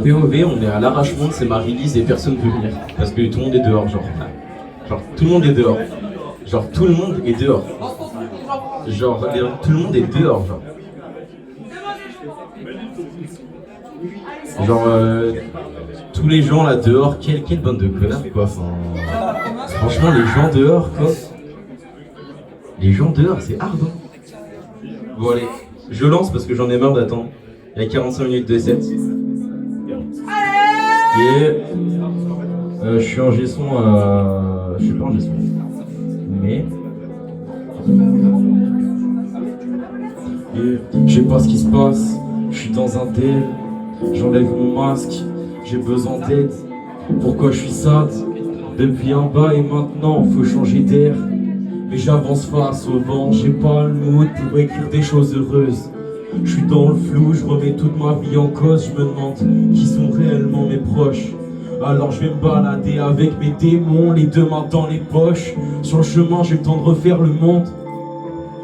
POV, on est à l'arrachement, c'est ma release et personne ne veut venir. Parce que tout le monde est dehors, genre tout le monde est dehors. Genre tout le monde est dehors. Genre tout le monde est dehors, tous les gens là dehors, quelle bande de connards quoi. Enfin, franchement les gens dehors quoi. Les gens dehors c'est hard hein. Bon allez, je lance parce que j'en ai marre d'attendre. Il y a 45 minutes de set. Et je suis en G-son, je suis pas en G-son. Mais je sais pas ce qui se passe, je suis dans un délire, j'enlève mon masque, j'ai besoin d'aide. Pourquoi je suis sad? Depuis en bas et maintenant faut changer d'air. Mais j'avance face au vent, j'ai pas le mood pour écrire des choses heureuses. Je suis dans le flou, je remets toute ma vie en cause, je me demande qui sont réellement mes proches. Alors je vais me balader avec mes démons, les deux mains dans les poches. Sur le chemin j'ai le temps de refaire le monde.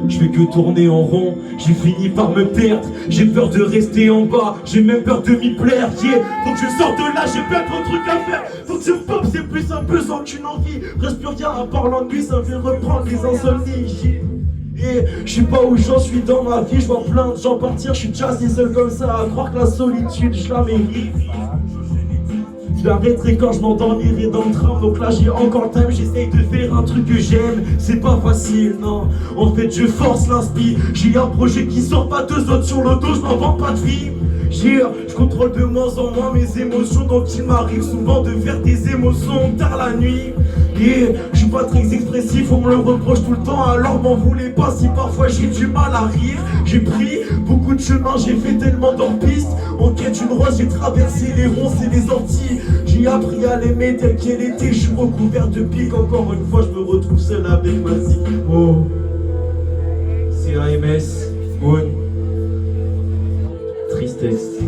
Je fais que tourner en rond, j'ai fini par me perdre. J'ai peur de rester en bas, j'ai même peur de m'y plaire. Yeah. Faut que je sorte de là, j'ai plein de trucs à faire. Faut que je pop, c'est plus un besoin qu'une envie. Reste plus rien à part l'ennui, ça fait reprendre les insomnies. Et je sais pas où j'en suis dans ma vie, je vois plein de gens partir. Je suis déjà assez seul comme ça à croire que la solitude je la mérite. J'arrêterai quand je m'endormirai dans le tram. Donc là j'ai encore le time, j'essaye de faire un truc que j'aime. C'est pas facile, non. En fait je force l'inspi. J'ai un projet qui sort pas, deux autres sur le dos, je m'invente pas de vie. Je contrôle de moins en moins mes émotions. Donc il m'arrive souvent de faire des émotions tard la nuit. Et je suis pas très expressif, on me le reproche tout le temps. Alors m'en voulez pas si parfois j'ai du mal à rire. J'ai pris beaucoup de chemins, j'ai fait tellement d'hors-piste. En quête d'une rose, j'ai traversé les ronces et les orties. J'ai appris à l'aimer telle qu'elle était. Je suis recouvert de piques, encore une fois je me retrouve seul avec ma zik. Oh, c'est un MS, Moon. Tristesse.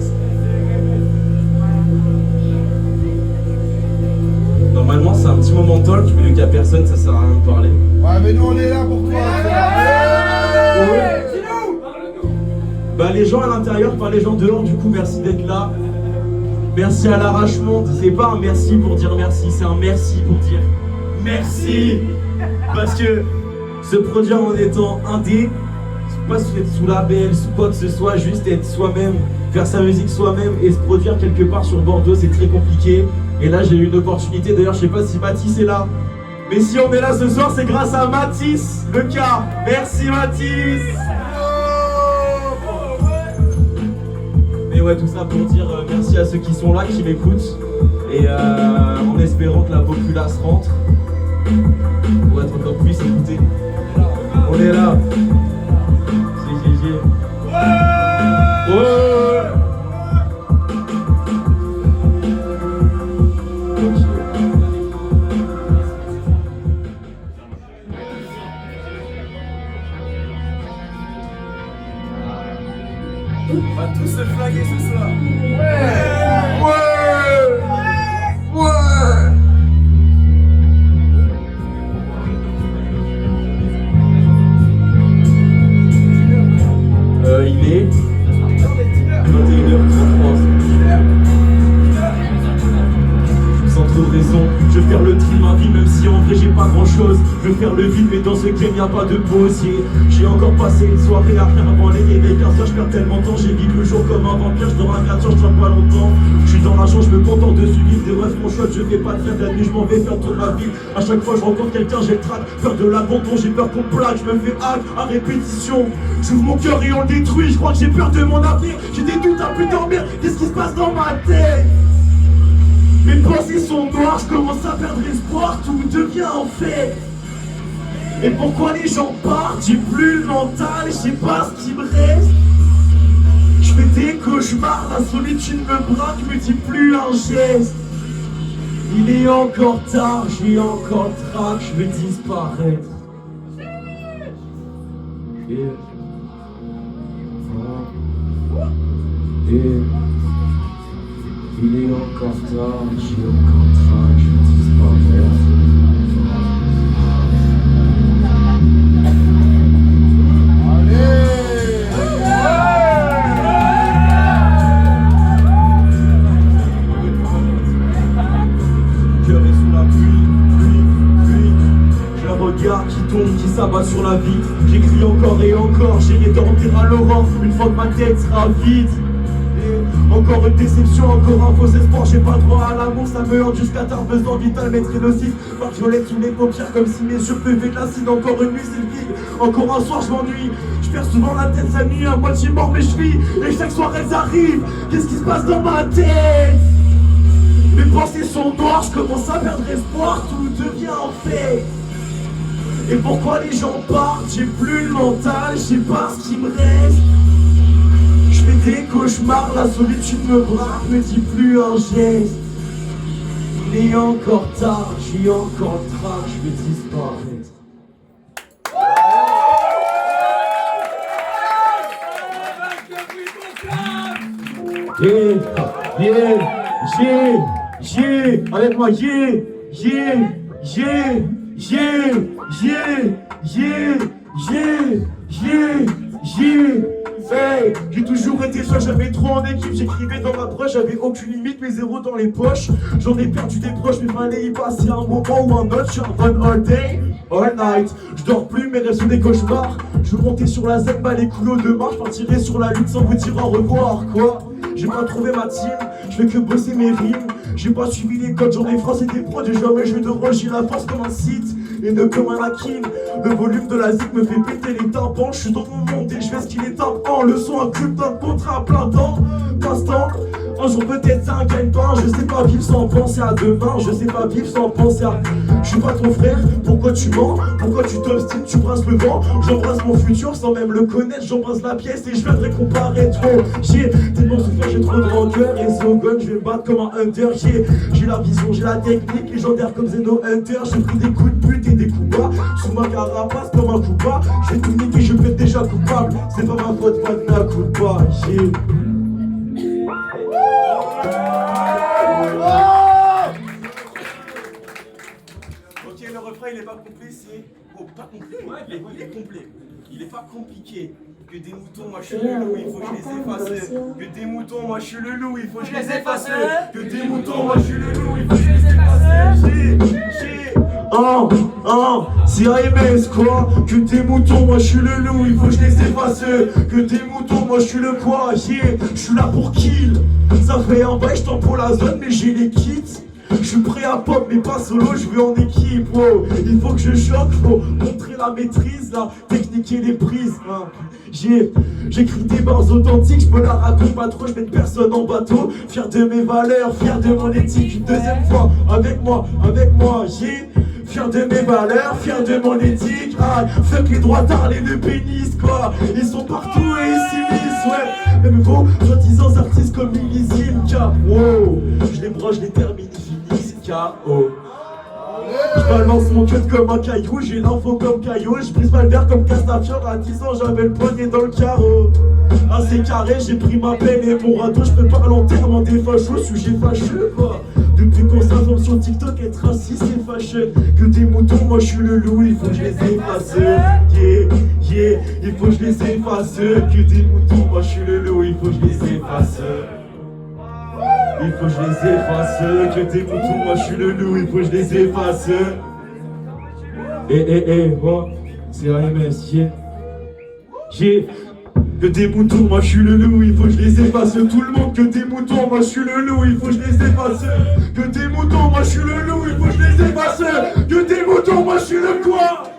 Normalement c'est un petit moment de talk, mais vu qu'il n'y a personne, ça sert à rien de parler. Ouais mais nous on est là pour toi. Ouais. Bah les gens à l'intérieur, pas les gens dehors, du coup merci d'être là. Merci à l'arrachement, c'est pas un merci pour dire merci, c'est un merci pour dire merci. Parce que se produire en étant indé, pas être sous label, sous quoi que ce soit, juste être soi-même, faire sa musique soi-même et se produire quelque part sur Bordeaux, c'est très compliqué. Et là j'ai eu une opportunité, d'ailleurs je sais pas si Mathis est là. Mais si on est là ce soir, c'est grâce à Mathis, le cas. Merci Mathis. Mais ouais, tout ça pour dire merci à ceux qui sont là, qui m'écoutent. Et en espérant que la populace rentre pour être encore plus écouté. On est là. Ouais. On va tous se flinguer ce soir. Il est 21h33. Sans trop de raison, je vais faire le tri de ma vie, même si en vrai j'ai pas grand chose. Je vais faire le vide, mais dans ce game y'a pas de pause. J'ai encore passé une soirée à rien avant les réveils 15h. Je perds tellement de temps, j'ai vécu le jour comme un vampire. Je dors à 4h, je traîne pas longtemps. Je suis dans l'argent, je me contente de suivre des refs, mon shot. Je fais pas de rêve la nuit, je m'en vais faire toute ma vie. À chaque fois je rencontre quelqu'un, j'ai le trac. Peur de l'abandon, j'ai peur qu'on me plaque. Je me fais hack à répétition. J'ouvre mon cœur et on le détruit. Je crois que j'ai peur de mon avenir. J'ai des doutes à plus dormir. Qu'est-ce qui se passe dans ma tête? Mes pensées sont noires, je commence à perdre espoir, tout devient en fait. Et pourquoi les gens partent? J'ai plus le mental, je sais pas ce qui me reste. Je fais des cauchemars, la solitude me braque, me dit plus un geste. Il est encore tard, j'ai encore le trac, je vais disparaître. Et il est encore tard, j'ai encore train, je vais disparaître. Qui tombe, qui s'abat sur la vie. J'écris encore et encore, j'irai dormir à l'aurore une fois que ma tête sera vide. Et encore une déception, encore un faux espoir. J'ai pas droit à l'amour, ça me hante jusqu'à tard. Besoin vital, maître nocif. Par violette sous les paupières comme si mes yeux pleuraient de l'acide. Encore une nuit, c'est le vide. Encore un soir, je m'ennuie. Je perds souvent la tête sa nuit, à moitié mort mes chevilles. Et chaque soir elles arrivent. Qu'est-ce qui se passe dans ma tête? Mes pensées sont noires, je commence à perdre espoir. Tout devient en fait. Et pourquoi les gens partent? J'ai plus le mental, je sais pas ce qui me reste. Je fais des cauchemars, la solitude me braque, me dit plus un geste. Il est encore tard, j'ai encore le trac, je vais disparaître. Avec moi, j'ai toujours été seul, j'avais trop en équipe, j'écrivais dans ma broche, j'avais aucune limite, mes zéros dans les poches. J'en ai perdu des proches, mais fallait y passer un moment ou un autre. Je charbonne all day, all night. Je dors plus, mes rêves sont des cauchemars. Je veux monter sur la scène, bas les couilles demain. Je partirai sur la lune sans vous dire au revoir, quoi. J'ai pas trouvé ma team, je fais que bosser mes rimes. J'ai pas suivi les codes, j'en ai français des prods. Et jamais je de rush, j'ai la force comme un site et ne comme un hakim. Le volume de la zik me fait péter les tympans. Je suis dans mon monde et je fais ce qu'il est temps. Le son occupe d'un contrat à plein temps. Passe-temps, un jour peut-être ça un gagne-pain. Je sais pas vivre sans penser à demain. Je sais pas vivre sans penser à... Je suis pas ton frère, pourquoi tu mens? Pourquoi tu t'obstines, tu brasses le vent? J'embrasse mon futur sans même le connaître. J'embrasse la pièce et je viendrai comparer trop. J'ai tellement souffert, j'ai trop de rancœur. Et Zogon, je vais me battre comme un hunter. J'ai la vision, j'ai la technique, légendaire comme Zeno Hunter. J'ai pris des coups de pute et des coups bas. Sous ma carapace comme un coup bas. Je vais tout niquer, je peux être déjà coupable. C'est pas ma faute, pas de la coup pas. Ok, le refrain il est pas complet, c'est... Oh, pas complet, ouais, il est complet. Il est pas compliqué. Que des moutons, moi je suis le loup, il faut que je les efface. Que des moutons, moi je suis le loup, il faut que je les efface. Que des moutons, moi je suis le loup, il faut que je les efface. C'est AMS quoi? Que des moutons, moi je suis le loup, il faut que je les efface. Que des moutons, moi je suis le quoi? Je suis là pour kill. Ça fait un bail, je t'en pour la zone, mais j'ai les kits. Je suis prêt à pop mais pas solo, je vais en équipe, wow. Il faut que je choque, faut montrer la maîtrise, la technique et les prises, hein. J'écris des barres authentiques, je me la raconte pas trop, je mets personne en bateau. Fier de mes valeurs, fier de mon éthique. Une deuxième fois, avec moi, fier de mes valeurs, fier de mon éthique. Ah, fuck les droits d'art, les le pénis, quoi. Ils sont partout et ils s'immiscent, ouais. Même vos soi-disant artistes comme millésime, wow. Je les broche, je les termine, ils finissent, KO. Je balance mon cut comme un caillou, j'ai l'info comme caillou. Je brise pas le verre comme Castafiore, à 10 ans j'avais le poignet dans le carreau. Assez carré, j'ai pris ma peine et mon radeau. Je prépare l'enterrement des fachos, sujet fâcheux quoi. Depuis qu'on s'informe sur TikTok, être raciste c'est fashion. Que des moutons, moi je suis le loup, il faut que je les efface. Il faut que je les efface. Que des moutons, moi je suis le loup, il faut que je les efface. Il faut que je les efface, que des moutons, moi je suis le loup, il faut que je les efface. Oh, c'est AMS, que des moutons, moi je suis le loup, il faut que je les efface. Tout le monde, que des moutons, moi je suis le loup, il faut que je les efface. Que des moutons, moi je suis le loup, il faut que je les efface. Que des moutons, moi je suis le quoi?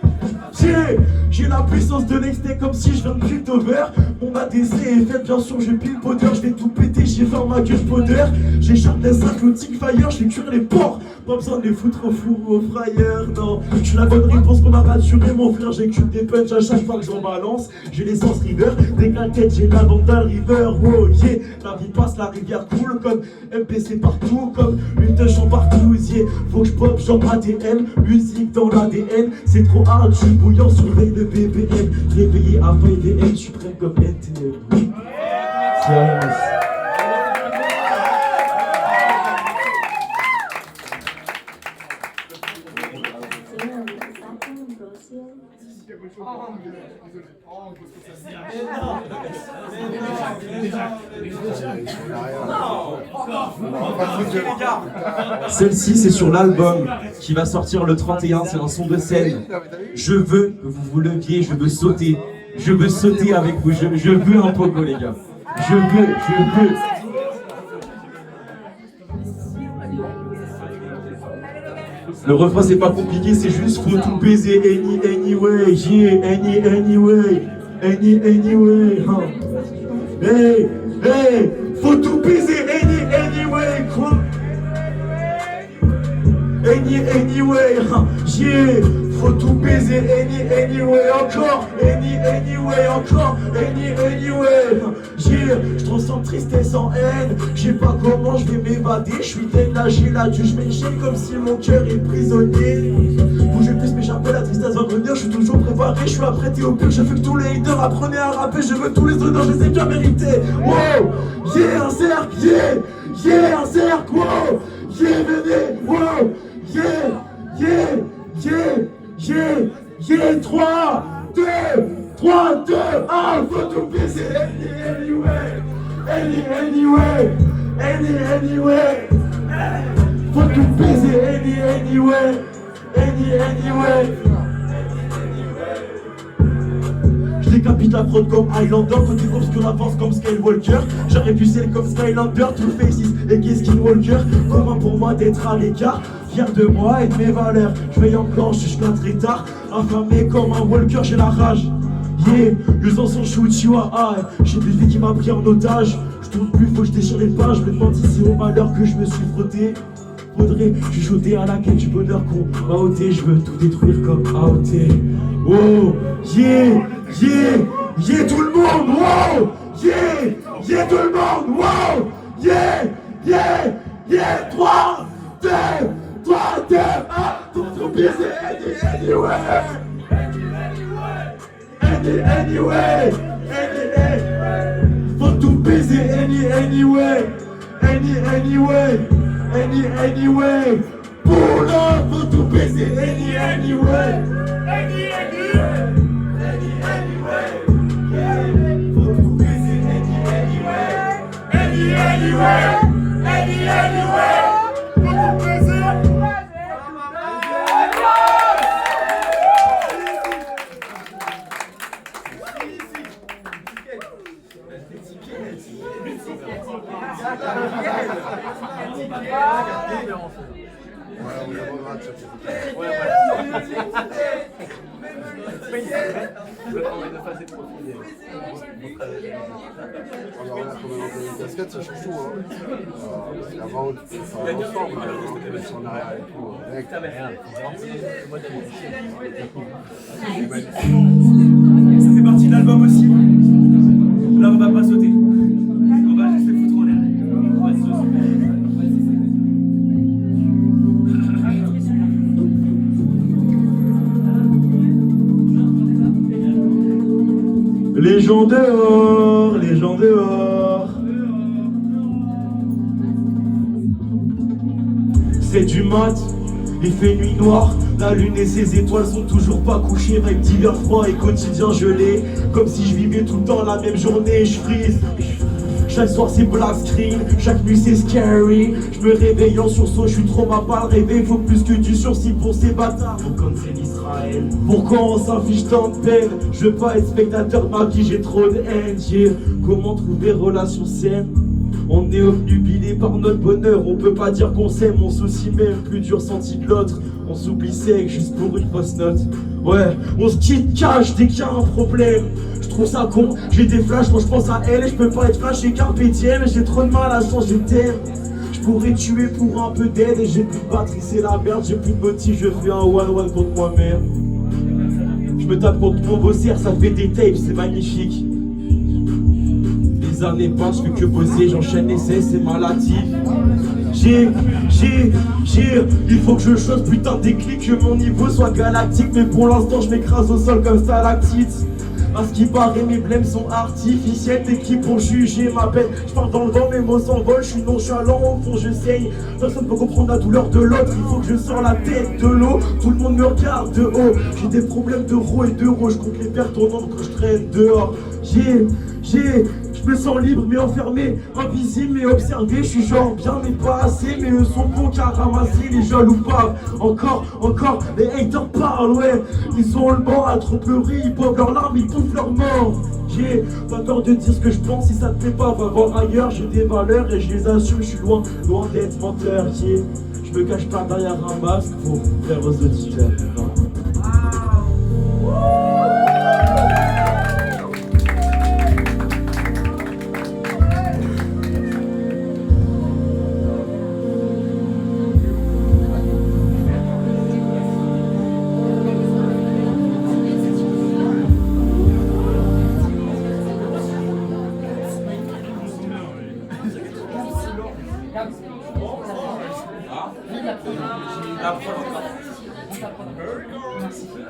J'ai la puissance de l'exté comme si je viens de Piltover. Mon ADC est fait, bien sûr, je pile podeur. Je vais tout péter, j'ai fait ma gueule podeur. J'échappe les 5 Nautic Fire, je vais cuire les porcs. Pas besoin de les foutre au four ou au fryer, non. Je suis la bonne réponse qu'on m'a rassuré, mon frère. J'écume des punchs à chaque fois que j'en balance. J'ai l'essence river, dès que la tête, j'ai la Vandal River. Oh yeah, la vie passe, la rivière coule comme MPC partout, comme une touche en partout. Yeah, faut que je pop, genre ADN, musique dans l'ADN. C'est trop hard, je suis bouillant, surveille le BBM. Réveillé à 20 VM, je suis prêt comme NTM. C'est Celle-ci, c'est sur l'album qui va sortir le 31, c'est un son de scène. Je veux que vous vous leviez, je veux sauter. Je veux sauter avec vous, je veux un pogo, les gars. Je veux. Le refrain, c'est pas compliqué, c'est juste faut tout baiser, anyway, yeah, anyway, huh. Hey, faut tout baiser, anyway, quoi. Anyway, yeah, faut tout baiser, anyway, encore, anyway, encore, anyway, yeah, je ressens tristesse en haine, je sais pas comment je vais m'évader, je suis dénagé là, je m'échappe comme si mon cœur est prisonnier. Bougez plus mais j'appelle la tristesse va revenir, je suis toujours préparé, je suis apprêté au pire, je veux que tous les haters apprenez à rapper, je veux tous les honneurs, je les ai bien mérités. Wow, yeah, un cercle, yeah, un cercle, wow, yeah, venez, wow. Yeah, 3, 2, 1, faut tout baiser, anyway, faut tout baiser, anyway. Je décapite la fraude comme Highlander, côté obscur avance comme Skywalker. J'aurais pu celle comme Skylander, Two Faces et Gay Skinwalker. Commun pour moi d'être à l'écart, fier de moi et de mes valeurs. Je veille encore jusqu'à très tard, affamé comme un walker, j'ai la rage. Yeah, le sang son shoot, tu vois, j'ai des vies qui m'a pris en otage. Je tourne plus, faut que je déchire les pages. Je me demande si c'est au malheur que je me suis frotté. Faudrait chuchoter à la quête du bonheur qu'on m'a ôté. Je veux tout détruire comme AOT. Oh, yeah, tout le monde, wow, yeah, tout le monde, wow, yeah, 3, 2, 1, tout baiser, anyway, faut tout baiser, anyway, pour l'homme, faut tout baiser, anyway. Alors là, quand on a une casquette, ça change tout. Avant, on faisait ensemble, on était en arrière et tout. Mec, ça fait partie de l'album aussi. Là, on va pas sauter. On va juste les foutre en l'air. On va se sauter. Les gens dehors, c'est du mat, il fait nuit noire. La lune et ses étoiles sont toujours pas couchées. Avec divers froids et quotidien gelé, comme si je vivais tout le temps la même journée. Je frise. Chaque soir c'est black screen, chaque nuit c'est scary. Je me réveille en sursaut, je suis trop mal pas le rêver. Faut plus que du sursis pour ces bâtards. Comme c'est l'Israël. Pourquoi on s'affiche tant de peine? Je veux pas être spectateur de ma vie, j'ai trop de haine. Yeah. Comment trouver relation saine? On est obnubilé par notre bonheur, on peut pas dire qu'on s'aime, on soucie même plus du ressenti de l'autre. On s'oublie sec juste pour une fausse note. Ouais, on se quitte cache dès qu'il y a un problème. Je trouve ça con, j'ai des flashs quand je pense à elle et je peux pas être flash, j'ai qu'un PTM et j'ai trop de mal à changer de thème. Je pourrais tuer pour un peu d'aide et j'ai plus de batterie, c'est la merde, j'ai plus de motif, je fais un one-one contre moi-même. Je me tape contre mon bosser, ça fait des tapes, c'est magnifique. Les années passent, je fais que bosser, j'enchaîne essais, c'est maladif. Il faut que je chose, putain déclic, que mon niveau soit galactique. Mais pour l'instant je m'écrase au sol comme stalactite. À ce qui paraît, mes blèmes sont artificiels. T'es qui pour juger ma peine? Je parle dans le vent, mes mots s'envolent. Je suis nonchalant, au fond je saigne. Personne peut comprendre la douleur de l'autre. Il faut que je sors la tête de l'eau. Tout le monde me regarde de haut. J'ai des problèmes d'euros et d'euros. Je compte les pertes au nombre que je traîne dehors. Je me sens libre mais enfermé, invisible mais observé. Je suis genre bien mais pas assez. Mais eux sont bons qu'à ramasser les jaloux paves. Encore, les haters parlent, ouais. Ils ont le banc à trop pleurer. Ils boivent leurs larmes, ils bouffent leurs morts. J'ai pas peur de dire ce que je pense. Si ça te plaît pas, va voir ailleurs. J'ai des valeurs et je les assume. Je suis loin d'être menteur. Je me cache pas derrière un masque pour faire aux auditeurs.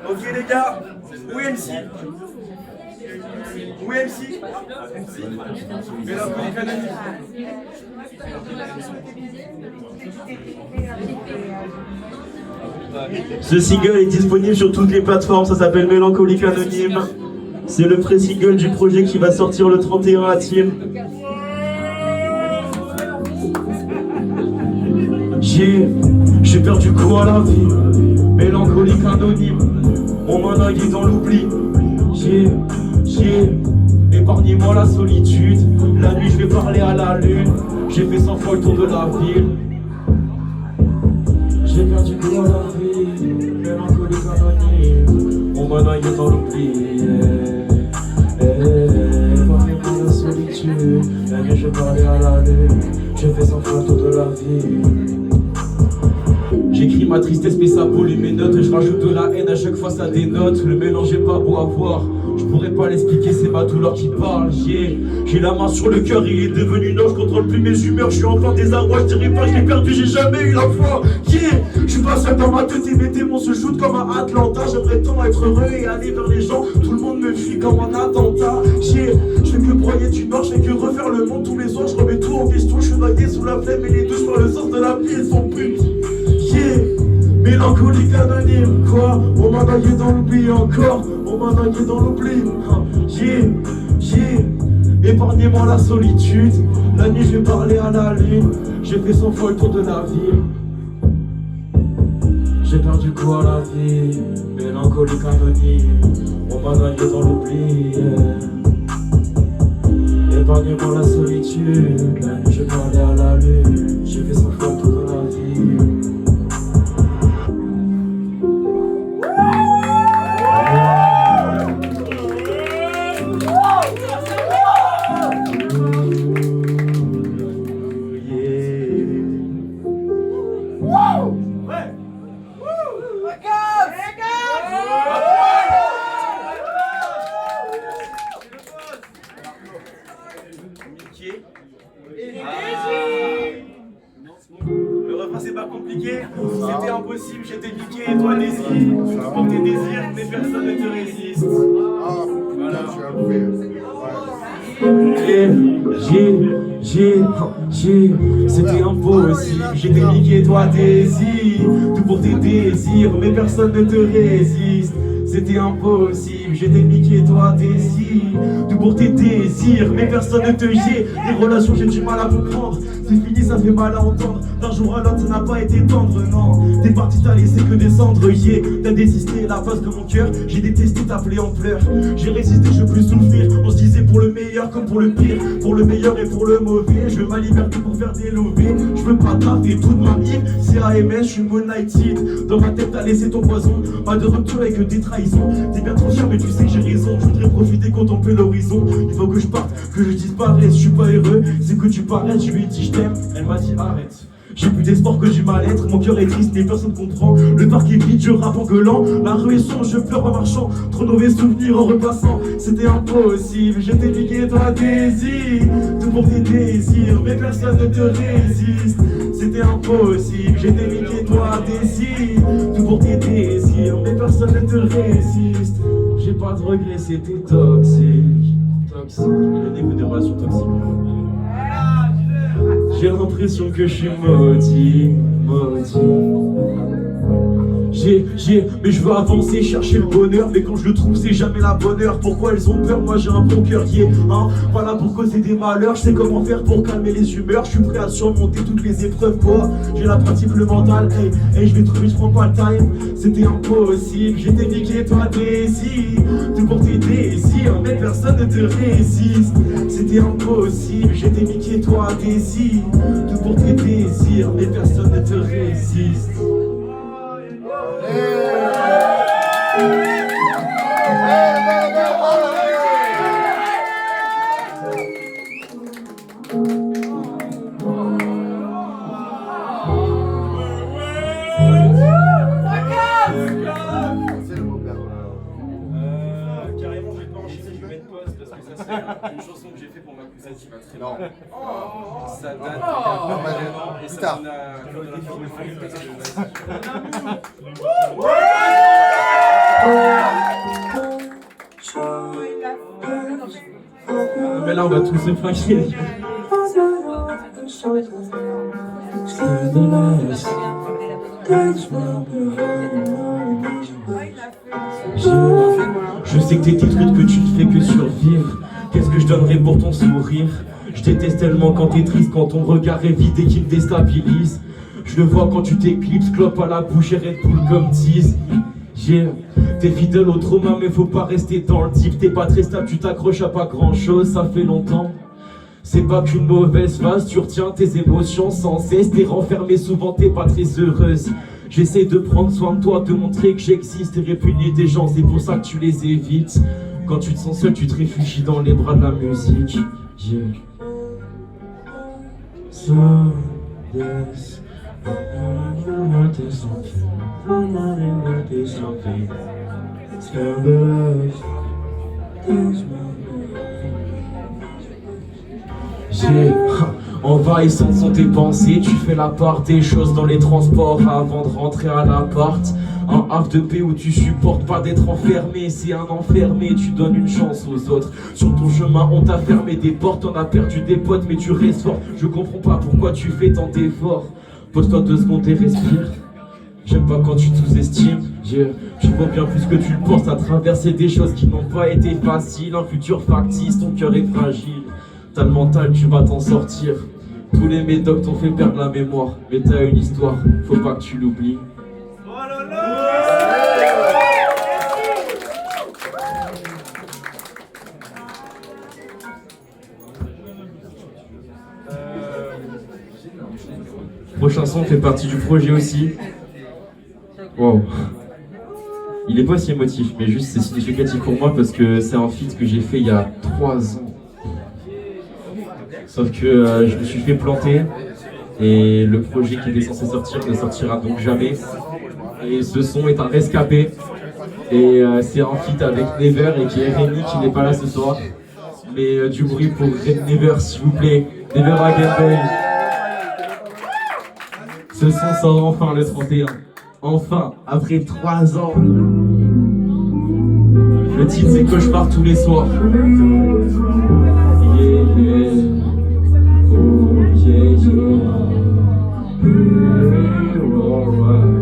Ok les gars, où est MC? Où est MC? Mélancolie canonique. Ce single est disponible sur toutes les plateformes, ça s'appelle Mélancolique Anonyme. C'est le pré-single du projet qui va sortir le 31 à Team. J'ai perdu goût à la vie, mélancolique anonyme, mon manag est dans l'oubli. Épargnez-moi la solitude, la nuit je vais parler à la lune. J'ai fait 100 fois le tour de la ville. J'ai perdu goût à la vie, mélancolique anonyme, mon manag est dans l'oubli. Épargnez-moi la solitude, la nuit je vais parler à la lune. J'ai fait 100 fois le tour de la ville. J'écris ma tristesse mais ça pollue mes notes. Je rajoute de la haine à chaque fois ça dénote. Le mélange est pas beau à voir, je pourrais pas l'expliquer, c'est ma douleur qui parle. J'ai la main sur le cœur, il est devenu non, je contrôle plus mes humeurs. Je suis en plein désarroi, je dirais pas je l'ai perdu, j'ai jamais eu la foi. Je suis pas seul dans ma tête et mes démons se shootent comme à Atlanta. J'aimerais tant être heureux et aller vers les gens. Tout le monde me fuit comme un attentat. Je fais que broyer du nord, je fais que refaire le monde tous les soirs. Je remets tout en question, je suis noyé sous la flemme et les douches par le sens de la vie, elles sont putes. Mélancolique anonyme, quoi? On m'a nagué dans l'oubli encore, on m'a nagué dans l'oubli. Épargnez-moi la solitude, la nuit je vais parler à la lune. J'ai fait 100 fois le tour de la ville. J'ai perdu goût à la vie, mélancolique anonyme, on m'a nagué dans l'oubli. Épargnez-moi la solitude, la nuit je vais parler à la lune. J'ai fait 100 fois le tour de la ville. Le refrain c'est pas compliqué, c'était impossible, j'étais niqué et toi désir. Pour tes désirs, mais personne ne te résiste. Voilà. C'était impossible, j'étais niqué, toi désir. Tout pour tes désirs, mais personne ne te résiste. C'était impossible, j'étais niqué, toi désir. Tout pour tes désirs, mais personne ne te gère. Les relations j'ai du mal à comprendre. C'est fini, ça fait mal à entendre. D'un jour à l'autre ça n'a pas été tendre, non. T'es parti, t'as laissé que descendre, t'as désisté, la face de mon cœur. J'ai détesté t'appeler en pleurs. J'ai résisté, je veux plus souffrir. On se disait pour le meilleur comme pour le pire. Pour le meilleur et pour le mauvais. Je veux ma liberté pour faire des lovés. Je veux pas taper toute ma vie. C'est AMS, je suis Moonlighted. Dans ma tête t'as laissé ton poison. Pas de rupture et que des trahisons. T'es bien trop cher mais tu sais que j'ai raison. Je voudrais profiter, contempler l'horizon. Il faut que je parte, que je disparaisse. Je suis pas heureux, c'est que tu paraisses. Je lui ai dit je t'aime, elle m'a dit arrête. J'ai plus d'espoir que du mal-être, mon cœur est triste et personne comprend. Le parc est vide, je rappe en gueulant. La rue est sombre, je pleure en marchant. Trop de mauvais souvenirs en repassant. C'était impossible, je t'ai piqué toi désir. Tout pour tes désirs, mais personne ne te résiste. C'était impossible, j'ai piqué toi désir. Tout pour tes désirs, mais personne ne te résiste. j'ai pas de regrets, c'était toxique. Toxique, le début des relations toxiques. J'ai l'impression que je suis maudit, mais je veux avancer, chercher le bonheur. Mais quand je le trouve, c'est jamais la bonne heure. Pourquoi elles ont peur? Moi j'ai un bon cœur qui est pas là pour causer des malheurs. Je sais comment faire pour calmer les humeurs. Je suis prêt à surmonter toutes les épreuves. Quoi, j'ai la pratique, le mental. Hey, je vais trouver, je prends pas le time. C'était impossible, j'étais niqué, toi décide tout pour tes désirs, mais personne ne te résiste. C'était impossible, j'étais niqué, toi décide tout pour tes désirs, mais personne ne te résiste. Carrément, je vais pas enchaîner, je vais mettre pause parce que ça c'est une chanson que j'ai fait pour ma cousine qui va très loin. Ça date vraiment et plus ça tard. donne à Claude Mais là on va tous se flanquer. Je sais que t'es détruite, que tu ne fais que survivre. Qu'est-ce que je donnerais pour ton sourire? Je déteste tellement quand t'es triste, quand ton regard est vide et qu'il me déstabilise. Je le vois quand tu t'éclipses, clope à la bouche et Red Bull comme tease. T'es fidèle au trauma mais faut pas rester dans le type. T'es pas très stable, tu t'accroches à pas grand chose, ça fait longtemps. C'est pas qu'une mauvaise phase, tu retiens tes émotions sans cesse. T'es renfermée souvent, t'es pas très heureuse. J'essaie de prendre soin de toi, de montrer que j'existe et répugner des gens, c'est pour ça que tu les évites. Quand tu te sens seul, tu te réfugies dans les bras de la musique. So, yes, envahissante sont tes pensées, tu fais la part des choses dans les transports avant de rentrer à l'appart. Un havre de paix où tu supportes pas d'être enfermé, c'est un enfermé, tu donnes une chance aux autres. Sur ton chemin on t'a fermé des portes, on a perdu des potes mais tu restes fort. Je comprends pas pourquoi tu fais tant d'efforts. Pose-toi 2 secondes et respire. J'aime pas quand tu te sous-estimes. Tu vois bien plus que tu le penses à traverser des choses qui n'ont pas été faciles. Un futur factice, ton cœur est fragile. T'as le mental, tu vas t'en sortir. Tous les médocs t'ont fait perdre la mémoire. Mais t'as une histoire, faut pas que tu l'oublies. Prochain son fait partie du projet aussi. Wow. Il est pas si émotif, mais juste c'est significatif pour moi parce que c'est un feat que j'ai fait il y a 3 ans. Sauf que je me suis fait planter et le projet qui était censé sortir ne sortira donc jamais. Et ce son est un rescapé et c'est un feat avec Never et qui est Rémi qui n'est pas là ce soir. Mais du bruit pour Never s'il vous plaît. Never Again Baby. Ce son sort enfin le 31. Enfin, après 3 ans. Le titre c'est Cauchemar tous les soirs. Yeah, yeah. Oh yeah, yeah. Yeah, alright.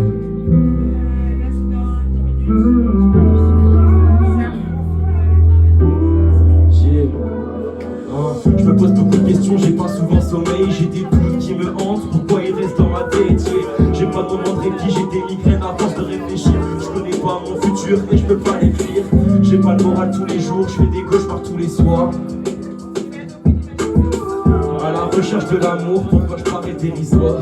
Je me pose beaucoup de questions, j'ai pas souvent sommeil. J'ai des doutes qui me hantent, pourquoi ils restent dans ma tête? J'ai pas de moment de répit, j'ai des migraines à force de réfléchir. Je connais pas mon futur et je peux pas l'écrire. J'ai pas le moral tous les jours, je fais des cauchemars tous les soirs. À la recherche de l'amour, pourquoi je parais dérisoire?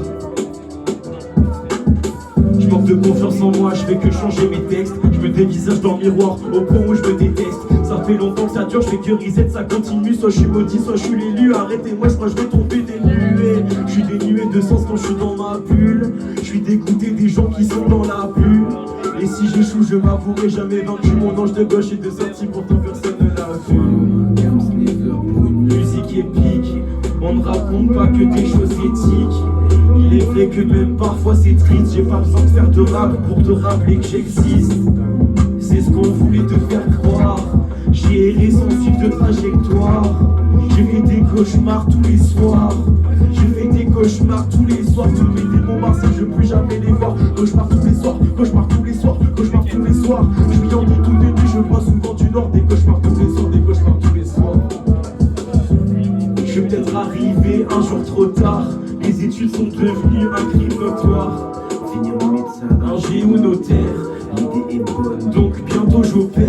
Je manque de confiance en moi, je fais que changer mes textes. Je me dévisage dans le miroir, au point où je me déteste. Ça fait longtemps que ça dure, je fais que reset, ça continue. Soit je suis maudit, soit je suis l'élu. Arrêtez-moi, je crois que je vais tomber des nuées. Je suis dénué de sens quand je suis dans ma bulle. Je suis dégoûté des gens qui sont dans la bulle. Et si j'échoue, je m'avouerai jamais vaincu. Mon ange de gauche est de sortie, pourtant personne ne l'a vu. Musique épique, on ne raconte pas que des choses éthiques. Il est vrai que même parfois c'est triste. J'ai pas besoin de faire de rap pour te rappeler que j'existe. C'est ce qu'on voulait te faire croire. J'ai erré sans suivre de trajectoire. J'ai fait des cauchemars tous les soirs. J'ai fait des cauchemars tous les soirs. Tous mes démons Marseille, je peux jamais les voir. Cauchemars tous les soirs, cauchemars tous les soirs, cauchemars tous les soirs. Je suis en tout de nuit, je vois souvent du nord. Des cauchemars tous les soirs, des cauchemars tous les soirs. Je vais peut-être arriver un jour trop tard. Les études sont devenues un crime notoire. Finir médecin, ingé ou notaire, l'idée est bonne, donc bientôt j'opère.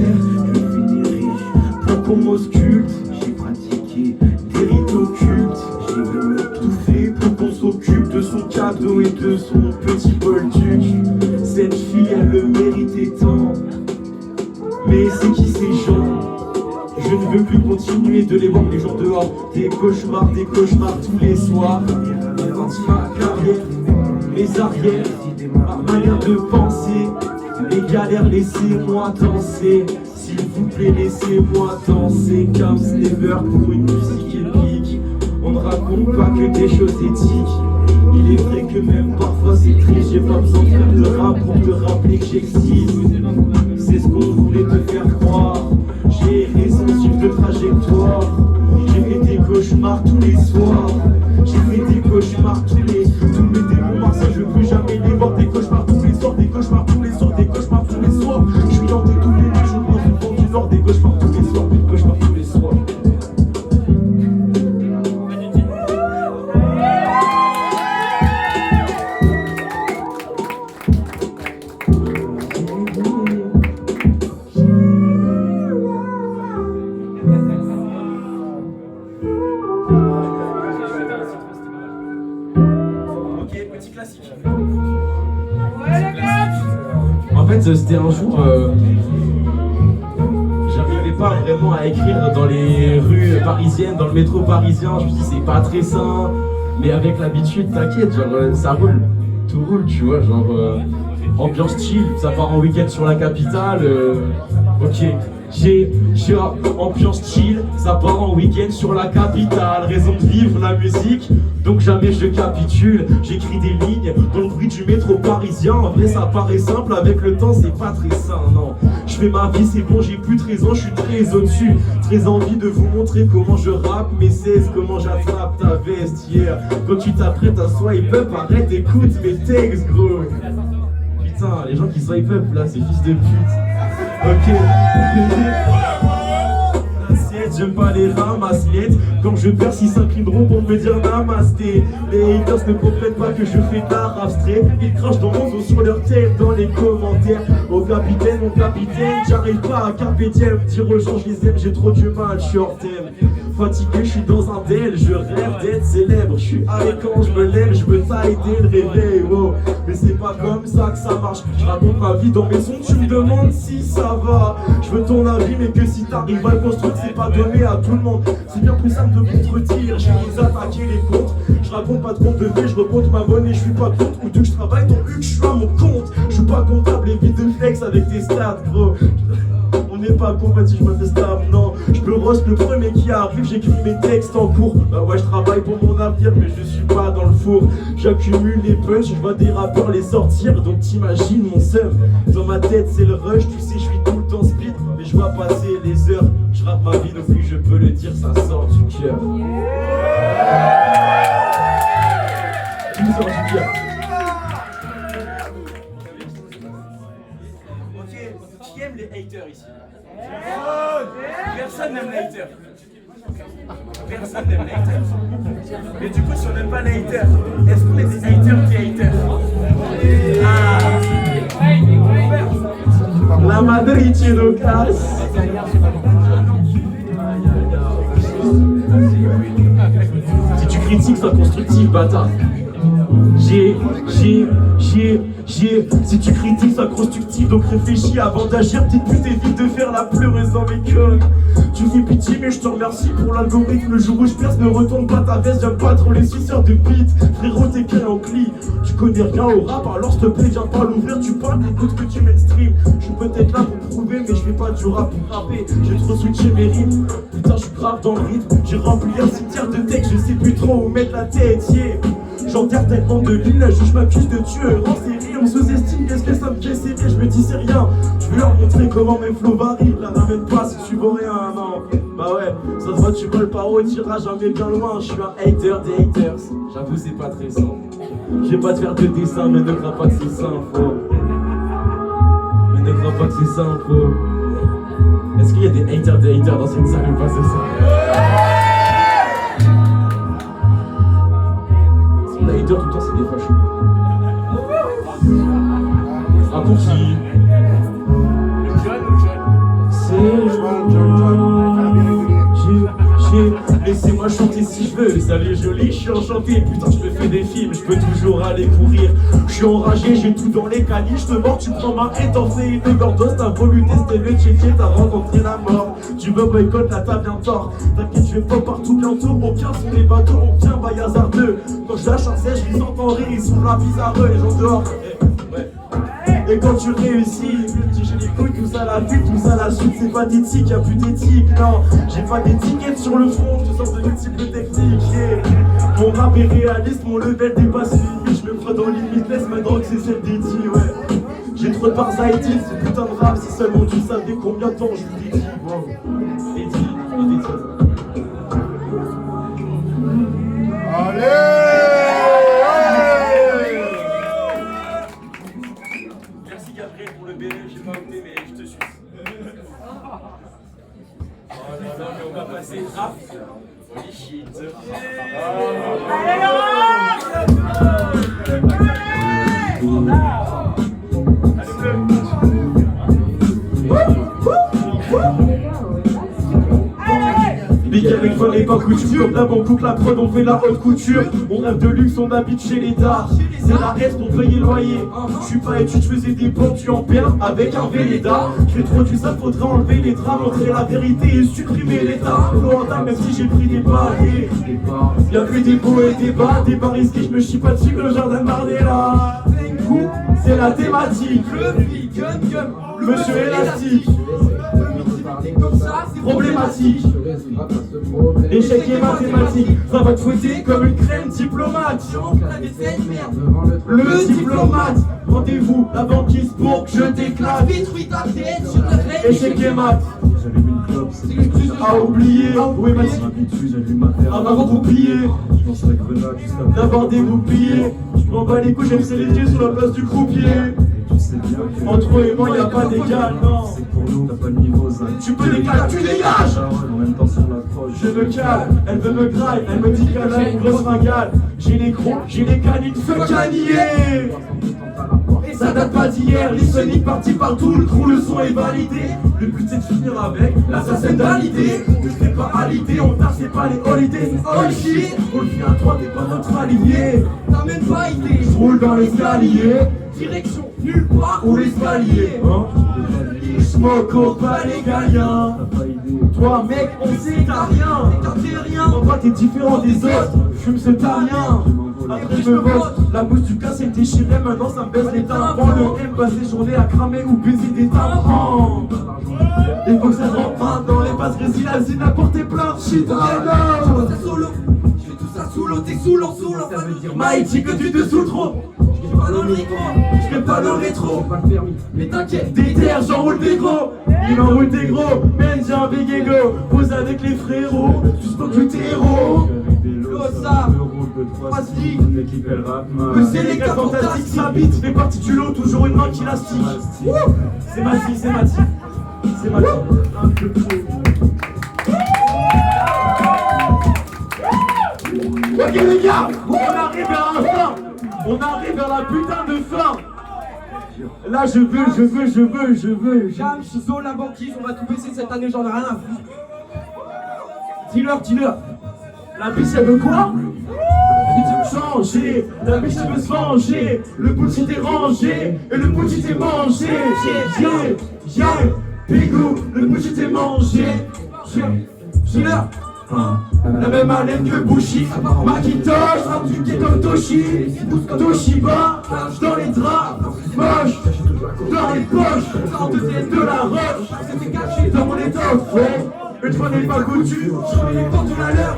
je finis riche, Pour qu'on m'ausculte, j'ai pratiqué, des rites occultes. j'ai vu me Tout fait pour qu'on s'occupe de son cadeau et de son petit bolduc. Cette fille, elle le méritait tant. Mais c'est qui ces gens? Je ne veux plus continuer de les voir les gens dehors. Des cauchemars tous les soirs. Ma carrière, mes arrières, ma manière de penser. Les galères, laissez-moi danser. S'il vous plaît, laissez-moi danser. Comme Never pour une musique épique. On ne raconte pas que des choses éthiques. Il est vrai que même parfois c'est triste. J'ai pas besoin de faire de rap pour te rappeler que j'existe. C'est ce qu'on voulait te faire croire. J'ai erré sans suivre de trajectoire. J'ai fait des cauchemars tous les soirs. J'ai fait des cauchemars tous mes démons Marseille, je veux plus jamais les voir. Des cauchemars tous les soirs, des cauchemars tous les soirs, des cauchemars tous les soirs. Je suis dans des tous les nuits, je vois souvent du nord. Des cauchemars tous les soirs, des cauchemars tous les soirs. Ok, petit classique. En fait, c'était un jour, j'arrivais pas vraiment à écrire dans les rues parisiennes, dans le métro parisien. Je me dis c'est pas très sain, mais avec l'habitude, t'inquiète, genre ça roule, tout roule, tu vois, genre ambiance chill, ça part en week-end sur la capitale. Ok, j'ai ambiance chill, ça part en week-end sur la capitale. Raison de vivre la musique, donc jamais je capitule. J'écris des lignes dans le bruit du métro parisien. En vrai ça paraît simple, avec le temps c'est pas très sain, non. Je fais ma vie, c'est bon, j'ai plus 13 ans, je suis très au-dessus. Très envie de vous montrer comment je rappe mes 16, comment j'attrape ta veste, yeah. Quand tu t'apprêtes à swipe up, arrête, écoute mes textes, gros. Putain, les gens qui swipe up là, c'est fils de pute. Ok. J'aime pas les ramassettes. Quand je perds, ils s'inclineront pour me dire namasté. Les haters ne comprennent pas que je fais de l'art abstrait. Ils crachent dans mon dos sur leur tête dans les commentaires. Au capitaine, mon capitaine, j'arrive pas à carpe diem. Dire aux gens je les aime, j'ai trop du mal, je suis hors thème. Fatigué, je suis dans un del, je rêve d'être célèbre. Je suis high quand je me lève, je veux tailler le réveil, wow. Mais c'est pas comme ça que ça marche. Je raconte ma vie dans mes sons, tu me demandes si ça va. Je veux ton avis, mais que si t'arrives à le construire, c'est pas donné à tout le monde. C'est bien plus simple de contredire, je vais les attaquer les comptes. Je raconte pas de compte de vie, je recompte ma monnaie, je suis pas contre. Ou que je travaille dans une, je suis à mon compte. Je suis pas comptable et vite de flex avec tes stats, gros. On n'est pas compatible, je me fais stable, non. Je peux roast le premier qui arrive, j'écris mes textes en cours. Bah ouais, je travaille pour mon avenir, mais je suis pas dans le four. J'accumule les punchs, je vois des rappeurs les sortir. Donc t'imagines mon seum. Dans ma tête c'est le rush, tu sais je suis tout le temps speed. Mais je vois passer les heures, je rappe ma vie, donc oui je peux le dire, ça sort du cœur. Tout sort du cœur. Ok, qui aime les haters ici? Personne n'aime les haters. Personne n'aime les haters. Mais du coup, si on n'aime pas les haters, est-ce qu'on est des haters qui haters? Ah. La Madrid nos casse. Si tu critiques, sois constructif, bâtard. Si tu critiques, sois constructif, donc réfléchis avant d'agir. Petite pute, évite de faire la pleureuse dans mes connes. Tu fais pitié, mais je te remercie pour l'algorithme. Le jour où je perce, ne retourne pas ta veste. J'aime pas trop les suceurs de bite. Frérot, t'es qu'un encli. Tu connais rien au rap, alors s'il te plaît, viens pas l'ouvrir. Tu parles, écoute que tu mainstream. Je suis peut-être là pour prouver, mais je fais pas du rap pour rapper. J'ai trop switché mes rythmes. Putain, je suis grave dans le rythme. J'ai rempli un cimetière de textes, je sais plus trop où mettre la tête, yeah. J'enterre tellement de lignes, là je m'accuse de tueur en série. On sous-estime, qu'est-ce que ça me fait serrer? Je me dis c'est rien. Je vais leur montrer comment mes flots varient. La ramène pas si tu vaux rien, non. Bah ouais, ça te voit, tu voles pas haut, t'iras jamais bien loin. Je suis un hater des haters. J'avoue c'est pas très simple. Je vais pas te faire de dessin, mais ne crois pas que c'est simple. Mais ne crois pas que c'est simple. Est-ce qu'il y a des haters dans cette salle ou pas, c'est ça? Si on a haters tout le temps, c'est des fachos. Raccourci. C'est laissez-moi chanter si je veux, ça les joli, je suis enchanté. Putain, je me fais des films, je peux toujours aller courir. Je suis enragé, j'ai tout dans les calis. Je te mords, tu prends ma haine, t'en fais une overdose. T'as voulu tester le tchétché, t'as rencontré la mort. Tu veux boycott, là t'as bien tort. T'inquiète, je vais pas partout bientôt. Aucun sont les bateaux, on tient by hasardeux. Quand je lâche un siège, ils entendent rire, ils sont là bizarreux, les gens dehors. Et quand tu réussis, j'ai les couilles, tout ça la pute, tout ça la suite, c'est pathétique, y'a plus d'éthique, non. J'ai pas d'étiquette sur le front, je sors de multiples techniques, yeah. Mon rap est réaliste, mon level dépasse limite. Je me prends dans limitless, ma drogue c'est celle d'Eddie, ouais. J'ai trop de parasites, ce putain de rap, si seulement tu savais combien de temps je vous dédie, wow. Eddie. Allez! Pour le béret, j'ai pas opté, mais je te suis. Oh là là, mais on va passer rap. Holy shit. Big avec fun et pas couture, comme la banque la prod, on fait la haute couture. On rêve de luxe, on habite chez l'État. C'est la S pour payer le loyer. Je suis pas étude, je faisais des ponts, tu en perds avec un Véleda. Je fais trop du sale, faudrait enlever les draps, montrer la vérité et supprimer l'État. Florida, même si j'ai pris des barrières. Y'a plus des beaux et des bas, des pas risqués, je me chie pas dessus que le jardin Bardella. C'est la thématique. Monsieur élastique. Problématique. Échec et mathématique. Ça va te fouetter comme une crème diplomate. Le diplomate. Rendez-vous la banquise pour que je t'éclate. Échec et maths. J'allume une clope, à oublier. Où est ma à m'avoir oublié. Je pense à la grenade jusqu'à d'avoir des boucliers. Je m'en bats les couilles, j'aime serrer les pieds sur la place du croupier. Entre eux et moi y'a pas d'égal, non. C'est pour nous, t'as pas le niveau zinc. Tu peux les calmes, tu dégages. En même temps sur l'approche. Je me calme, elle veut me graille. Elle me dit qu'elle a une grosse ringale. J'ai les crocs, j'ai les canines, feu canier. Ça date pas d'hier, l'Isonic parti partout, le trou, le son est validé. Le but c'est de finir avec l'assassin d'Hallyday. Je fais pas à l'idée, on tape, c'est pas les holidays. Oh shit, on le fait à toi, t'es pas notre allié. T'as même pas idée, je roule dans l'escalier. Direction nulle part où l'escalier, hein. Smoke au palais galien. Toi mec, on sait t'as rien. T'es rien, toi t'es différent des autres. Fume ce tarien. Après je me vote, la bouche du cas s'est déchirée. Maintenant ça me baisse les tympans. Le M passe les journées à cramer ou baiser des tympans. Il faut que ça rentre dans les passes résiles, c'est n'importe plein de shit. Je fais tout ça sous l'eau, t'es sous l'eau, ça veut dire Mighty que tu te saoules trop. Je fais pas dans le rétro, je fais pas dans le rétro. Mais t'inquiète, des terres, j'enroule des gros. Il enroule des gros, man j'ai un big ego. Pose avec les frérots, tu spoques que t'es héros. Ça, vas-y. Le Sénégal fantastique, ça bite. Fait partie du lot, toujours une main qui lastique. C'est ma fille, c'est ma fille. C'est ma fille. Ok les gars, on arrive vers la fin. On arrive vers la putain de fin. Là je veux. Jam, Chizo, la banquise, on va tout baisser cette année, j'en ai rien à foutre. Dis-leur. La biche elle veut quoi? Elle veut changer. La biche elle veut se venger. Le bullshit est rangé et le bullshit est mangé. Yeah, Pigou, le bullshit est mangé. Dis-leur. La même haleine que Bushi, Macintosh, du comme Toshi, Toshiba, dans les draps, moche, dans les poches, de la roche, c'était caché dans mon étoffe, ouais. une fois n'est pas coutume, j'en ai pour tout à l'heure.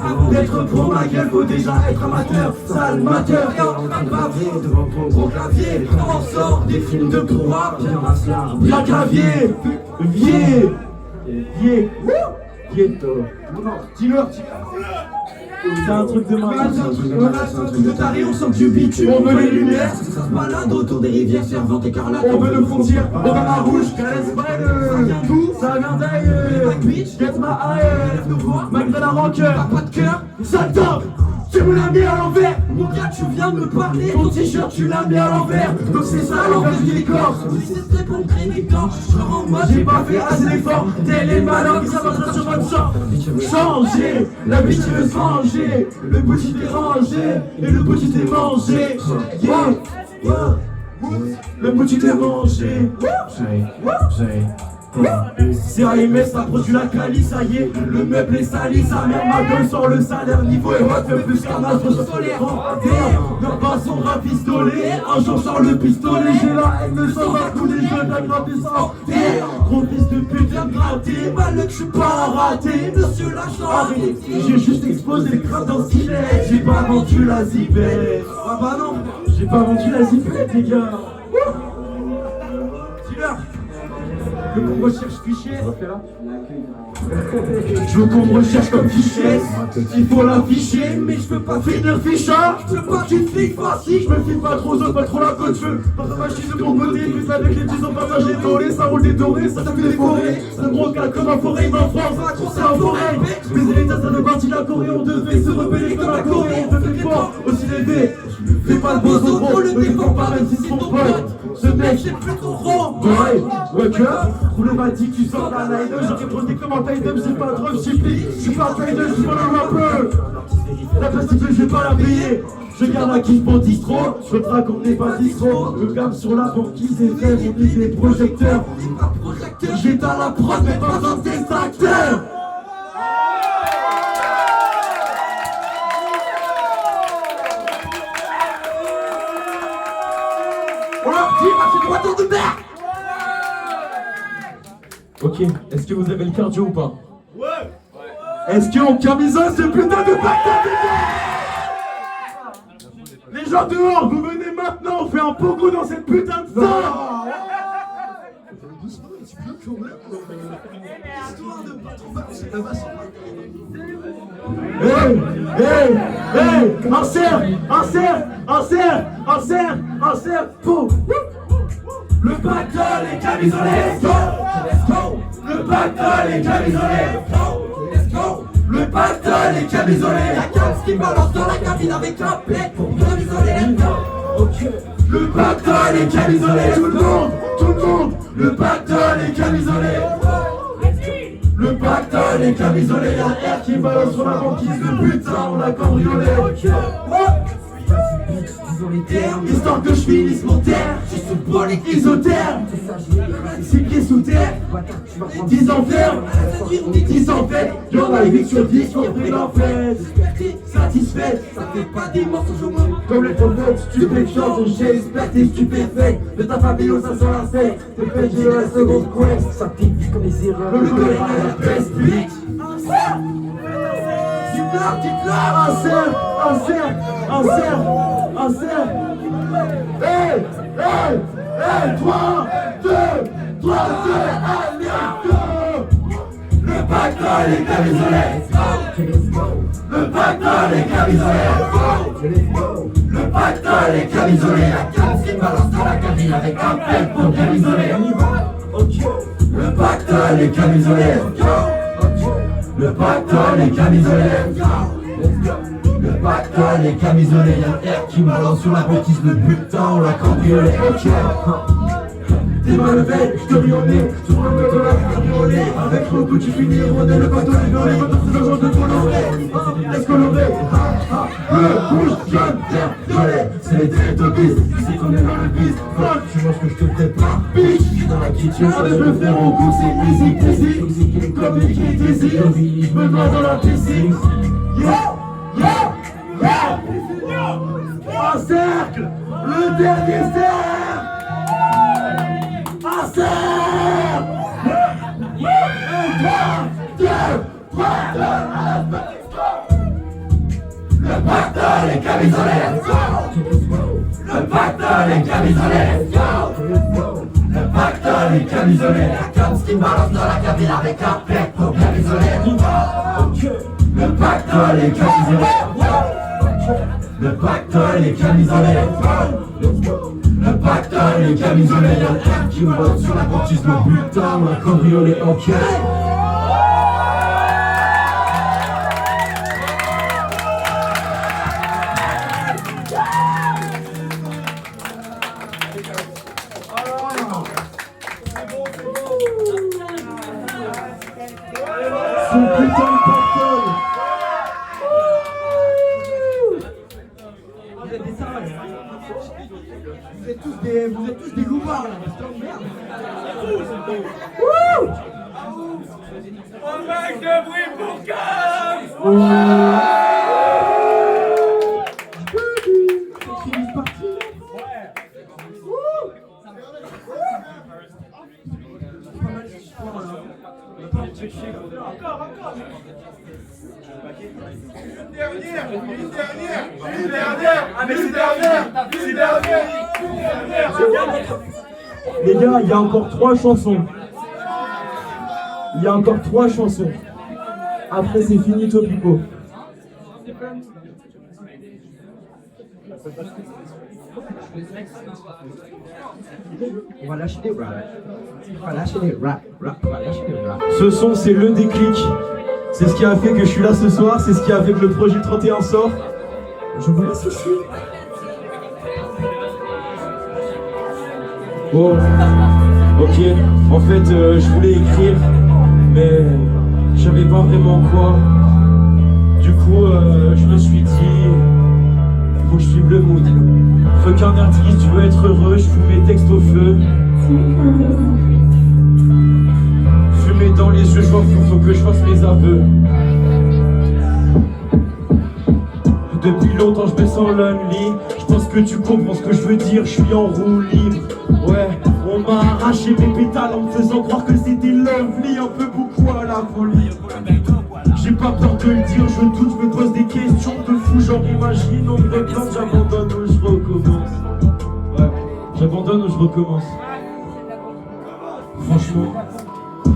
Avant d'être pro, ma gueule, faut déjà être amateur. Sale mateur, et en train de baver devant ton gros clavier. On sort des films de proie, bien clavier, vieux, dis-leur. C'est un truc de malade, c'est un truc de taré, on sent que du bitume. On veut les lumières, ça se balade autour des rivières servantes écarlates. On veut le frontière, on va la rouge, caresse ça vient d'ailleurs. Get my eye, malgré la rancœur, t'as pas de cœur, ça tape. Tu me l'as mis à l'envers. Mon gars, tu viens de me parler. Ton t-shirt, tu l'as mis à l'envers. Donc c'est ça l'envers du décor. Si c'était pour me créer des corps, genre en mode j'ai pas fait assez d'efforts. T'es les malins qui s'abattent sur votre sang. Changer, la vie tu veux se venger. Le petit est rangé et le petit est mangé. Le petit est mangé. C'est AMS, ça produit la quali, ça y est, le meuble est sali, sa mère ma gueule sur le salaire, niveau et hot, fait plus qu'un astre tolérant. Leur façon rafistolé, un jour sort le pistolet, j'ai la haine de sang, à tous les jeux d'agrandissant. Gros fils de pute, viens me gratter, mal que je suis pas raté, monsieur l'agent. J'ai juste explosé le crâne dans Silet, j'ai pas vendu la zipette. Ah bah non, j'ai pas vendu la zipette les gars. Dis-leur que qu'on recherche fichier. Je veux qu'on me recherche comme fichier. Il faut l'afficher, mais je peux pas finir fichard. Je veux pas qu'une fille facile. Je me file pas trop, pas trop la côte feu. Pas de machine de mon côté, plus avec les petits emballages détorés. Ça roule des dorés, ça fait des forêts. C'est un gros cas comme un forêt, mais en France, c'est en forêt. Mais l'État, ça ne partit de la Corée. On devait se rebeller comme la Corée. On devait fort, aussi l'élevé. Fais pas le bozo, gros, le défend pas, même si c'est ton pote. Ce mec, j'ai plus ton rang. Ouais, que problématique, tu sors d'un line. J'aurais prôné comme un taille j'ai pas de dropshipping. Je suis pas taille je suis pas un rappeur. La plastique, je vais pas la payer. Je garde la kiff pour distro. Je traque, on n'est pas distro. Le gamme sur la banquise et fait, on dit des projecteurs. J'éteins la prod, mais pas un distracteur. On leur dit, marchez droit dans de mer. Ok, est-ce que vous avez le cardio ou pas? Ouais. Est-ce qu'on camisole ce putain de bâtard? Les gens dehors, vous venez maintenant, on fait un pogo dans cette putain de salle. Insert, faux. Le pactole est camisolé, let's go. Le pactole est camisolé, let's go. Le pactole est camisolé. La cam qui balance dans la cabine avec un plec pour camisolé, let's go. Le pactole est camisolé, tout le monde. Le pactole est camisolé. Le pactole est camisolé, y'a un R qui balance sur la banquise de putain, on l'a cambriolé. Histoire que je finisse mon terre, je suis sous polique isotherme. 6 pieds sous terre, 10 enfers, 10 enfers. Y'en a 8 sur 10 qui ont pris l'enfer. Satisfait, ça fait pas des morceaux chômeurs. Comme les prophètes, stupéfiants, j'ai experté stupéfait. De ta famille au 500 la fête, t'es fait de la seconde quest. Ça pique comme les erreurs. Le colère à la peste, bitch. Dites-leur, insert. Hey, 3, 2, 1, allez, go. Le pactole est camisolé. Le pactole est camisolé. Le pactole est camisolé. La cam qui balance dans la cabine avec un pelle pour camisoler. Le pactole est camisolé. Le pactole est camisolé. Le pactole est camisolé, y'a un R qui balance sur la banquise, le putain on l'a cambriolé. T'es mal levé, j'te rionnais, sur le mec on l'a cambriolé. Avec le coup tu finis rodé, le bateau est violé, c'est le genre de coloré. Laisse colorer, le rouge, jaune, vert, violet. C'est les têtes au piste, c'est qu'on est dans le piste. Fuck, tu manges que j'te prépare, bitch. Dans la kitchen, avec le frère au cou, c'est easy. Comme les kids easy, je me noie dans la piscine. Un cercle, le dernier cercle. Un cercle. 1, 3, 2, Le pacte des camisolés. Le pacte des camisolés. Le pacte des camisolés. Comme ce qui balance dans la cabine avec un pec pour camisolé. Le pacte des camisolés. Le pacte des camisolés. Le pacte des camisolés. Y'a un qui me botte sur la bantise, le putain, un cambriolé en caisse. Son putain de pactole. Vous êtes des salades. Vous êtes tous des loupards là, c'est une merde. Un mec de bruit pour Cam. C'est une partie. Pas mal ce soir là. On va pas me faire chier. Encore. Une dernière. Ah mais c'est dernière. Les gars, il y a encore 3 chansons. Il y a encore 3 chansons. Après, c'est fini, Topico. On va lâcher des rap. On va lâcher des rap. Ce son, c'est le déclic. C'est ce qui a fait que je suis là ce soir. C'est ce qui a fait que le projet 31 sort. Je vous laisse ici. Bon, ok. En fait, je voulais écrire, mais je savais pas vraiment quoi. Du coup, je me suis dit, faut que je suive le mood. Faut qu'un artiste, tu veux être heureux, je fous mes textes au feu. Fumée dans les yeux, je vois faut que je fasse mes aveux. Depuis longtemps je me sens lonely. Je pense que tu comprends ce que je veux dire. Je suis en roue libre. Ouais, on m'a arraché mes pétales en me faisant croire que c'était lovely. Un peu beaucoup à la folie. J'ai pas peur de le dire, je doute, je me pose des questions de fou. Genre imagine, on me replante, j'abandonne ou je recommence. Ouais, j'abandonne ou je recommence. Franchement,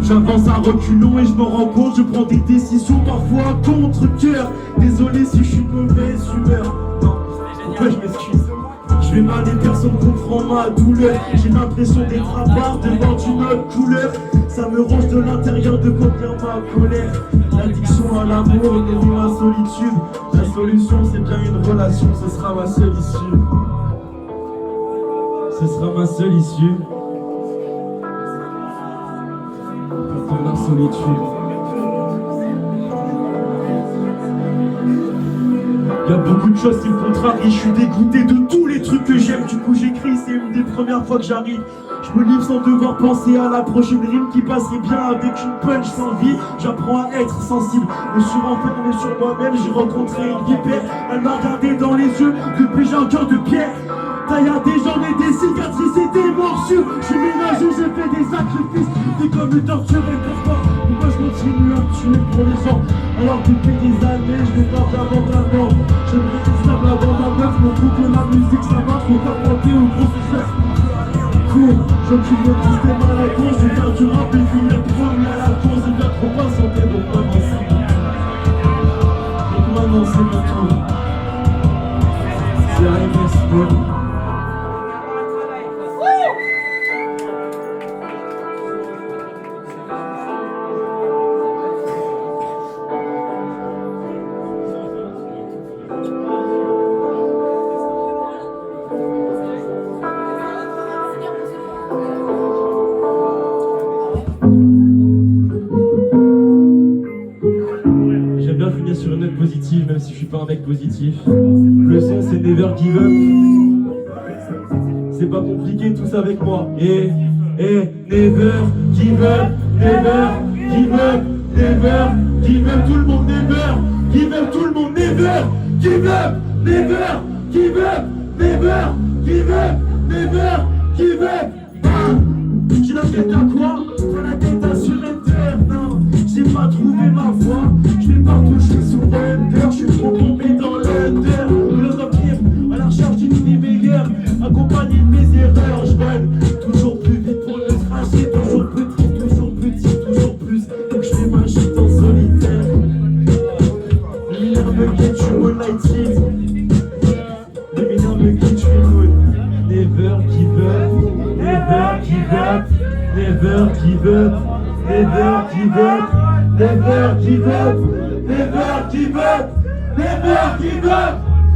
j'avance à reculons et je me rends compte, je prends des décisions parfois à contre-cœur. Désolé si je suis de mauvaise humeur. Non, pourquoi je m'excuse? Je vais mal et personne comprend ma douleur. J'ai l'impression d'être à part devant une autre couleur. Ça me ronge de l'intérieur de contenir ma colère. L'addiction à l'amour nourrit ma solitude. La solution c'est bien une relation, ce sera ma seule issue. Ce sera ma seule issue. Pour la solitude. Y'a beaucoup de choses qui me contrarient, je suis dégoûté de tous les trucs que j'aime. Du coup j'écris, c'est une des premières fois que j'arrive. Je me livre sans devoir penser à la prochaine rime qui passerait bien avec une punch sans vie. J'apprends à être sensible, me suis renfermé sur moi-même. J'ai rencontré une vipère, elle m'a regardé dans les yeux. Depuis j'ai un cœur de pierre. Tailladé, j'en ai des cicatrices et des morsures. Je suis ménagé, j'ai fait des sacrifices. C'est comme me torturer pourquoi je continue à me tuer pour les gens. Alors depuis des années, je vais pas faire mentalement. J'aimerais être stable avant ma meuf. Mon coup que la musique ça marche, faut pas monter au gros succès. Cool, j'occupe le système à la course. Je vais faire du rap et finir premier à la course. J'ai bien trop patienté, donc maintenant c'est mon tour. Donc maintenant c'est mon tour. C'est arrivé, c'est bon. J'aime bien finir sur une note positive, même si je suis pas un mec positif. Le son c'est Never Give Up. C'est pas compliqué, tous avec moi. Et never give up, never give up, never give up, tout le monde never give up, tout le monde never give up, never give up, never give up, never give up. J'ai la tête à quoi? Pas la tête à surrender, non. J'ai pas trouvé ma voie. Never give up, never give up, never give up, never give up, never give up,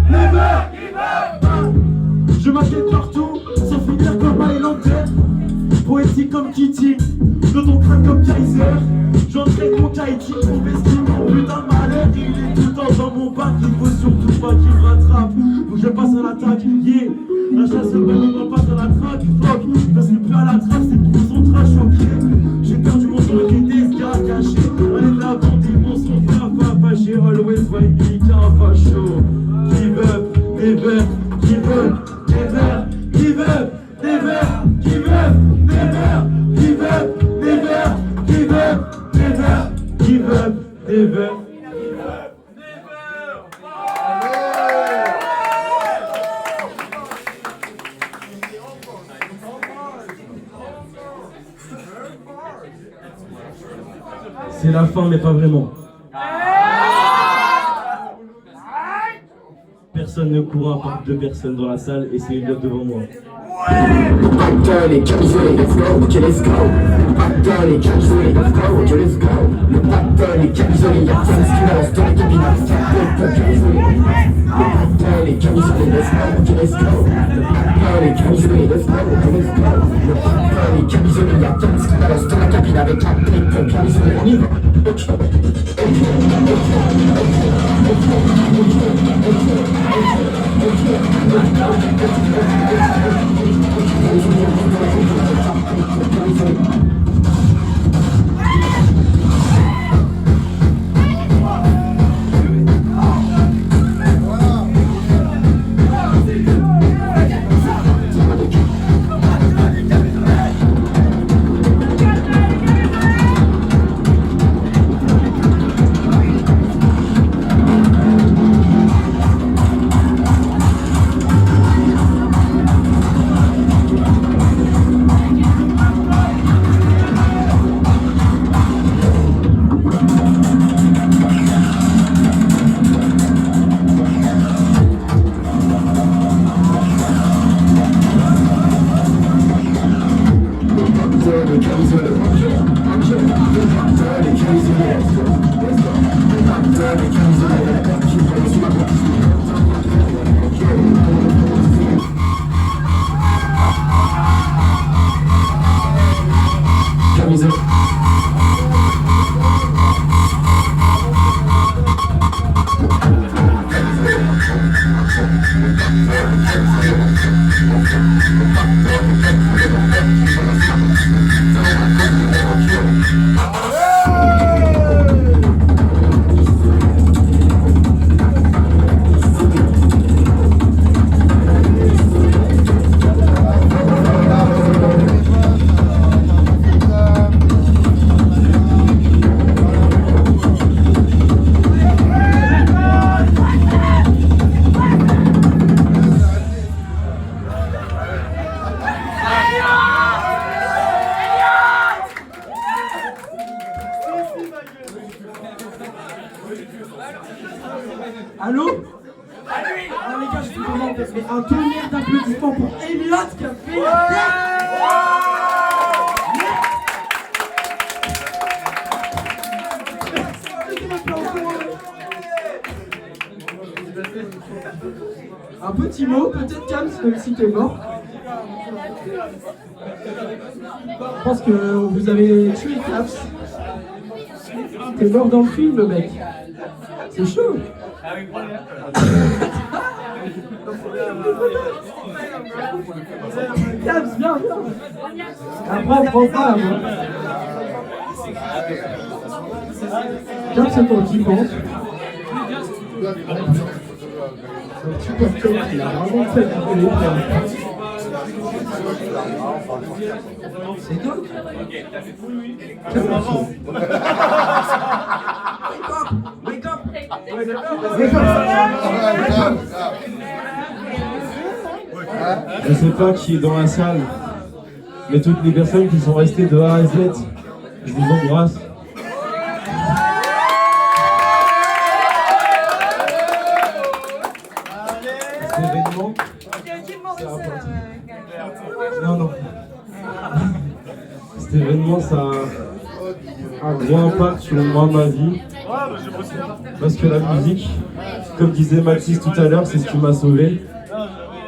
never give up. Je m'inquiète partout, sans finir comme Highlander. Poétique comme Kitty, de ton crâne comme Kaiser. J'entraîne mon kiting pour vestir mon putain de malheur. Il est tout le temps dans mon bac, il faut surtout pas qu'il me rattrape. Faut que je passe à l'attaque, yeah. La chasse au ballon, on passe à la traque, fuck. Je suis plus à la trace, c'est pour son trash, ok. J'ai perdu mon son et des gars cachés. On est là pour des monstres, on fait un pas fâché. Always find me, car facho. Give up, never, give up, never, give up, never, give up, never, give up, never, give up, never, give up, never. C'est la fin, mais pas vraiment. Personne ne court à part 2 personnes dans la salle et c'est une autre devant moi. Pactole et camisolé, let's go, ok let's go. Pactole et camisolé, let's go, ok let's go. Le pactole et camisolé, y'a plein de skills dans la cabine avec sa tête camisolé. Le pactole et camisolé, let's go, ok let's go. Le pactole et camisolé, let's go, ok let's go. Le pactole et camisolé, y'a plein de skills dans la cabine avec sa tête camisolé. On y va, Allô? Alors les gars, je vous demande un tonnerre d'applaudissements pour Elliot qui a fait la Un petit mot, peut-être Cams, même si t'es mort. Je pense que vous avez tué Cams. T'es mort dans le film, le mec. C'est chaud. Cams, viens, viens. Après, prends pas, moi. Cams, c'est ton petit pense. C'est un super coq, il a vraiment fait les plans. C'est Doc. Wake up! Je sais pas qui est dans la salle, mais toutes les personnes qui sont restées de A à Z, je vous embrasse. Cet événement, c'est important. Non, non. cet événement, ça a un gros impact sur moi, ma vie. Parce que la musique, comme disait Mathis tout à l'heure, c'est ce qui m'a sauvé.